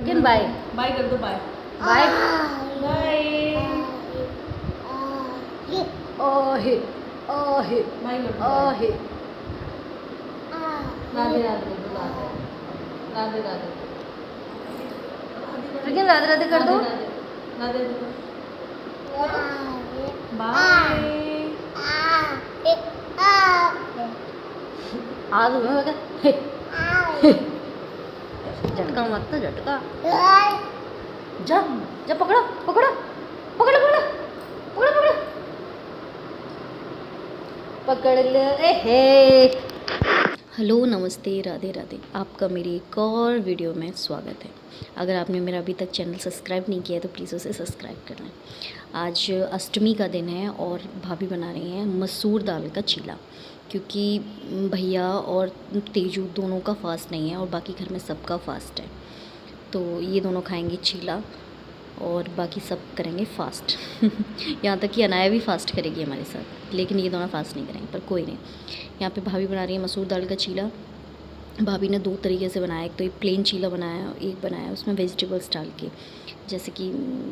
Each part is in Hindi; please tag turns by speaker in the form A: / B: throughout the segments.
A: लेकिन बाय
B: बाय कर दो। बाय
A: बाय
B: बाय
A: ओहे ओहे
B: बाय कर दो।
A: ओहे
B: राधे राधे कर दो। राधे राधे राधे
A: लेकिन राधे राधे कर दो।
B: राधे राधे बाय।
A: आ दो मैं झटका मत तो झटका जा जा पकड़ो पकड़ो पकड़ो पकड़ो पकड़ो पकड़ो पकड़ ले ए हे। हेलो नमस्ते राधे राधे, आपका मेरी एक और वीडियो में स्वागत है। अगर आपने मेरा अभी तक चैनल सब्सक्राइब नहीं किया है तो प्लीज़ उसे सब्सक्राइब कर लें। आज अष्टमी का दिन है और भाभी बना रही हैं मसूर दाल का चीला, क्योंकि भैया और तेजू दोनों का फास्ट नहीं है और बाकी घर में सबका फास्ट है। तो ये दोनों खाएंगे चीला और बाकी सब करेंगे फास्ट यहाँ तक कि अनाया भी फास्ट करेगी हमारे साथ, लेकिन ये दोनों फास्ट नहीं करेंगे, पर कोई नहीं। यहाँ पे भाभी बना रही है मसूर दाल का चीला। भाभी ने दो तरीके से बनाया, एक तो एक प्लेन चीला बनाया, एक बनाया उसमें वेजिटेबल्स डाल के, जैसे कि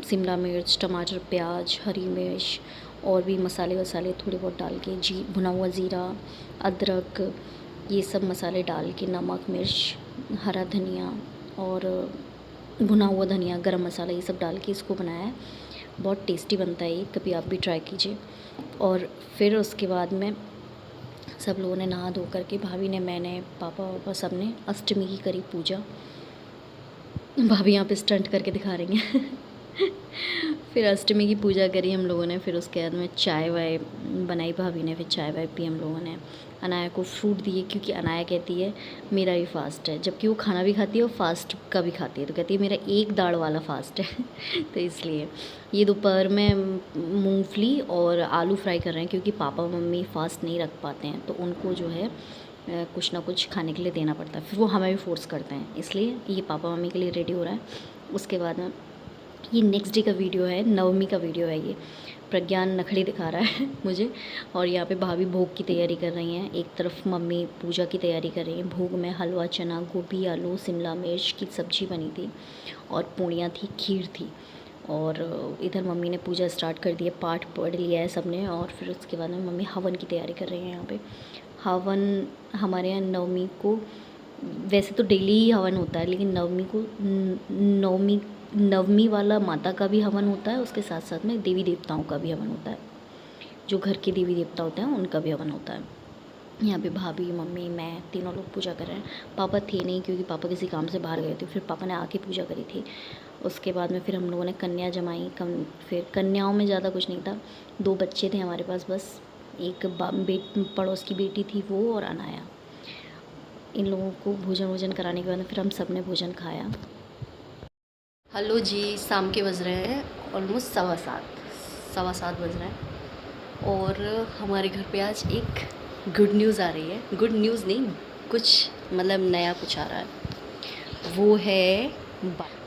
A: शिमला मिर्च, टमाटर, प्याज, हरी मिर्च और भी मसाले वसाले थोड़े बहुत डाल के, भुना हुआ ज़ीरा, अदरक, ये सब मसाले डाल के, नमक, मिर्च, हरा धनिया और भुना हुआ धनिया, गरम मसाला, ये सब डाल के इसको बनाया है। बहुत टेस्टी बनता है ये, कभी आप भी ट्राई कीजिए। और फिर उसके बाद में सब लोगों ने नहा धो करके, भाभी ने, मैंने, पापा वापा सब ने अष्टमी की करी पूजा। भाभी यहाँ पे स्टंट करके दिखा रही हैं फिर अष्टमी की पूजा करी हम लोगों ने। फिर उसके बाद में चाय वाय बनाई भाभी ने, फिर चाय वाय पी हम लोगों ने। अनाया को फ्रूट दिए, क्योंकि अनाया कहती है मेरा भी फास्ट है, जबकि वो खाना भी खाती है और फास्ट का भी खाती है, तो कहती है मेरा एक दाढ़ वाला फास्ट है तो इसलिए ये दोपहर में मूंगफली और आलू फ्राई कर रहे हैं, क्योंकि पापा मम्मी फास्ट नहीं रख पाते हैं, तो उनको जो है कुछ ना कुछ खाने के लिए देना पड़ता है, फिर वो हमें भी फोर्स करते हैं, इसलिए ये पापा मम्मी के लिए रेडी हो रहा है। उसके बाद में ये नेक्स्ट डे का वीडियो है, नवमी का वीडियो है ये। प्रज्ञान नखड़ी दिखा रहा है मुझे, और यहाँ पे भाभी भोग की तैयारी कर रही हैं। एक तरफ मम्मी पूजा की तैयारी कर रही हैं। भोग में हलवा, चना, गोभी, आलू, शिमला मिर्च की सब्ज़ी बनी थी और पूड़ियाँ थी, खीर थी। और इधर मम्मी ने पूजा स्टार्ट कर दी है, पाठ पढ़ लिया है सबने। और फिर उसके बाद में मम्मी हवन की तैयारी कर रही हैं। यहाँ पे हवन हमारे यहाँ नवमी को, वैसे तो डेली ही हवन होता है, लेकिन नवमी को नवमी वाला माता का भी हवन होता है, उसके साथ साथ में देवी देवताओं का भी हवन होता है। जो घर के देवी देवता होते हैं उनका भी हवन होता है। यहाँ पे भाभी, मम्मी, मैं तीनों लोग पूजा कर रहे हैं। पापा थे नहीं, क्योंकि पापा किसी काम से बाहर गए थे, फिर पापा ने आके पूजा करी थी। उसके बाद में फिर हम लोगों ने कन्या जमाई। फिर कन्याओं में ज़्यादा कुछ नहीं था, 2 बच्चे थे हमारे पास बस। एक पड़ोस की बेटी थी वो, और अनाया। इन लोगों को भोजन कराने के बाद फिर हम सब ने भोजन खाया। हेलो जी, शाम के बज रहे हैं ऑलमोस्ट 7:15 बज रहे हैं, और हमारे घर पे आज एक गुड न्यूज़ आ रही है। गुड न्यूज़ नहीं, कुछ मतलब नया कुछ आ रहा है। वो है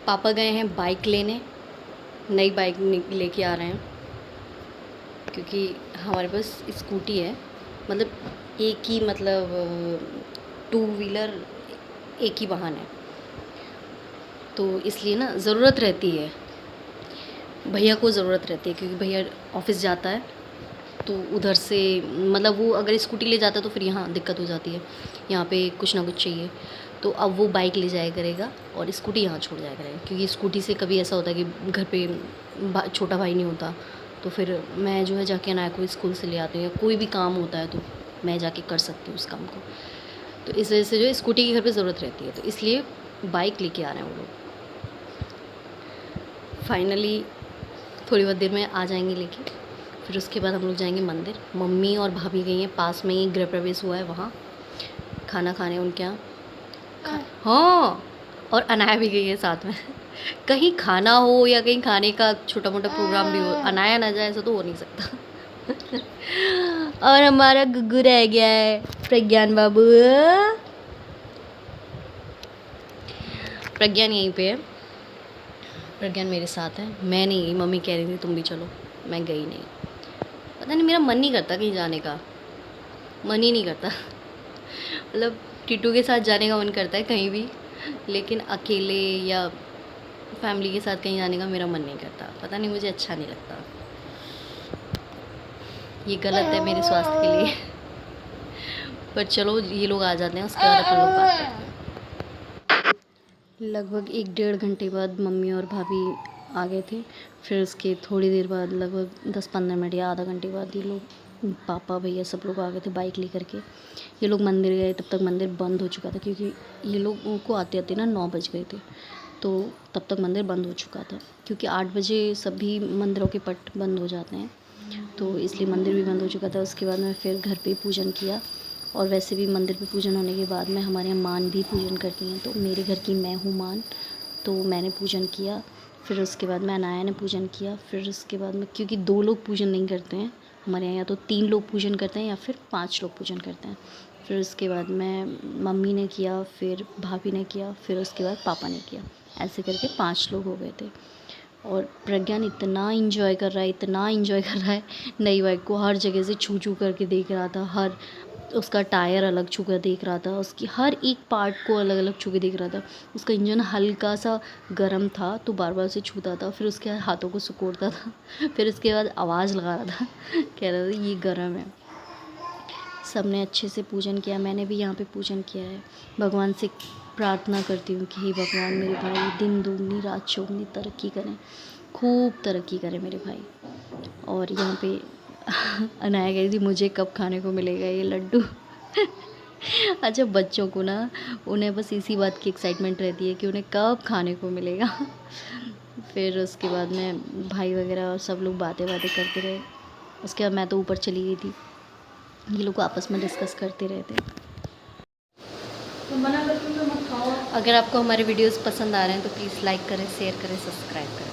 A: पापा गए हैं बाइक लेने, नई बाइक लेके आ रहे हैं, क्योंकि हमारे पास स्कूटी है, मतलब एक ही, मतलब 2 व्हीलर एक ही वाहन है, तो इसलिए ना ज़रूरत रहती है, भैया को ज़रूरत रहती है, क्योंकि भैया ऑफिस जाता है, तो उधर से मतलब वो अगर स्कूटी ले जाता है तो फिर यहाँ दिक्कत हो जाती है, यहाँ पे कुछ ना कुछ चाहिए। तो अब वो बाइक ले जाया करेगा और स्कूटी यहाँ छोड़ जाया करेगा, क्योंकि स्कूटी से कभी ऐसा होता है कि घर पे छोटा भाई नहीं होता, तो फिर मैं जो है जाके अनाया को स्कूल से ले आती हूँ, या कोई भी काम होता है तो मैं जाके कर सकती हूँ उस काम को। तो इस वजह से जो है स्कूटी की घर पे ज़रूरत रहती है, तो इसलिए बाइक लेके आ रहे हैं वो लोग। फाइनली थोड़ी बहुत देर में आ जाएंगे लेके। फिर उसके बाद हम लोग जाएंगे मंदिर। मम्मी और भाभी गई हैं, पास में ही गृह प्रवेश हुआ है, वहाँ खाना खाने उनके यहाँ। हाँ, और अनाया भी गई है साथ में कहीं खाना हो या कहीं खाने का छोटा मोटा प्रोग्राम भी हो, अनाया ना जाए ऐसा तो हो नहीं सकता और हमारा गुग्गू रह गया है, प्रज्ञान बाबू। प्रज्ञान यहीं पे है, प्रज्ञान मेरे साथ है, मैं नहीं गई। मम्मी कह रही थी तुम भी चलो, मैं गई नहीं। पता नहीं, मेरा मन नहीं करता कहीं जाने का, मन ही नहीं करता मतलब टीटू के साथ जाने का मन करता है कहीं भी, लेकिन अकेले या फैमिली के साथ कहीं जाने का मेरा मन नहीं करता, पता नहीं मुझे अच्छा नहीं लगता, ये गलत है मेरे स्वास्थ्य के लिए। पर चलो ये लोग आ जाते हैं, उसके बाद अपन लोग बात करते हैं। लगभग 1-1.5 घंटे बाद मम्मी और भाभी आ गए थे। फिर उसके थोड़ी देर बाद लगभग 10-15 मिनट या आधा घंटे बाद ये लोग पापा भैया सब लोग आ गए थे बाइक लेकर के। ये लोग मंदिर गए, तब तक मंदिर बंद हो चुका था क्योंकि ये लोगों को आते आते ना 9 बज गए थे, तो तब तक मंदिर बंद हो चुका था क्योंकि 8 बजे सभी मंदिरों के पट बंद हो जाते हैं, तो इसलिए मंदिर भी बंद हो चुका था। उसके बाद मैं फिर घर पे पूजन किया, और वैसे भी मंदिर पे पूजन होने के बाद में हमारे यहाँ मान भी पूजन करती हैं, तो मेरे घर की मैं हूँ मान, तो मैंने पूजन किया। फिर उसके बाद मैं अनाया ने पूजन किया। फिर उसके बाद में क्योंकि 2 लोग पूजन नहीं करते हैं हमारे यहाँ, या तो 3 लोग पूजन करते हैं या फिर 5 लोग पूजन करते हैं। फिर उसके बाद मैं मम्मी ने किया, फिर भाभी ने किया, फिर उसके बाद पापा ने किया, ऐसे करके 5 लोग हो गए थे। और प्रज्ञान इतना इंजॉय कर रहा है, इतना इंजॉय कर रहा है, नई बाइक को हर जगह से छू छू करके देख रहा था, हर उसका टायर अलग छू कर देख रहा था, उसकी हर एक पार्ट को अलग अलग छू के देख रहा था। उसका इंजन हल्का सा गर्म था तो बार बार उसे छूता था, फिर उसके हाथों को सुकोड़ता था, फिर उसके बाद आवाज़ लगा रहा था, कह रहा था ये गर्म है। सब ने अच्छे से पूजन किया, मैंने भी यहाँ पे पूजन किया है। भगवान से प्रार्थना करती हूँ कि हे भगवान मेरे भाई दिन दुगनी रात चौगनी तरक्की करें, खूब तरक्की करें मेरे भाई। और यहाँ पे अनाया गई थी, मुझे कब खाने को मिलेगा ये लड्डू। अच्छा बच्चों को ना, उन्हें बस इसी बात की एक्साइटमेंट रहती है कि उन्हें कब खाने को मिलेगा। फिर उसके बाद में भाई वगैरह और सब लोग बातें करते रहे। उसके बाद मैं तो ऊपर चली गई थी, ये लोग आपस में डिस्कस करते रहे थे।
B: तो मना करती हूँ तो मत खाओ।
A: अगर आपको हमारे वीडियोस पसंद आ रहे हैं तो प्लीज़ लाइक करें, शेयर करें, सब्सक्राइब करें।